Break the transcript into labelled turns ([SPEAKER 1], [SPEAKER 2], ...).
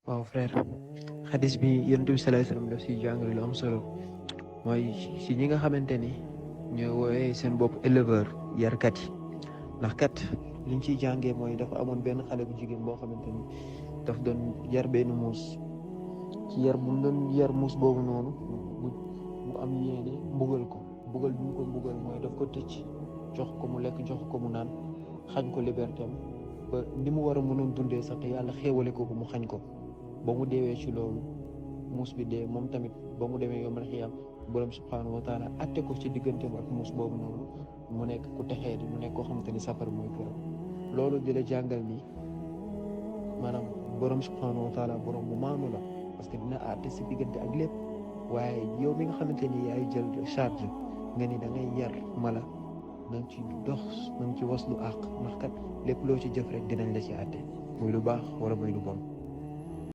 [SPEAKER 1] waaw frère xadis bi yonent bi sallallahu alayhi wasallam daf si jàngale lu am solo mooy si ñi nga xamante ni ñooy woowee seen bopp éleveur yarkat yi ndax kat liñ ciy jàngee mooy dafa amoon benn xale bu jigéen boo xamante ni daf doon yar benn muus ci yar bu mu doon yar muus boobu noonu mu am yéene mbugal ko mbugal bi mu ko mbugal mooy daf ko tëcc jox ko mu lekk jox ko mu naan xañ ko liberté am ba ni mu war a mënoon dundee sax te yàlla xéewale ko mu xañ ko ba mu deewee ci loolu muus bi dee moom tamit ba mu demee yombal xiyam borom subhanahu wa taala atte ko ci digganteem ak muus boobu noonu mu nekk ku texee di mu nekk koo xamante ni safar mooy këram loolu di la jàngal ni maanaam borom subhanahu wa taala borom bu maanu la parce que dina atte si diggante ak lépp waaye yow mi nga xamante ni yaay jël charge nga ni da ngay yar mala na nga ci dox na nga ci waslu àq ndax kat lépp loo ci jëf rek dinañ la ci atte muy lu baax wala muy lu bon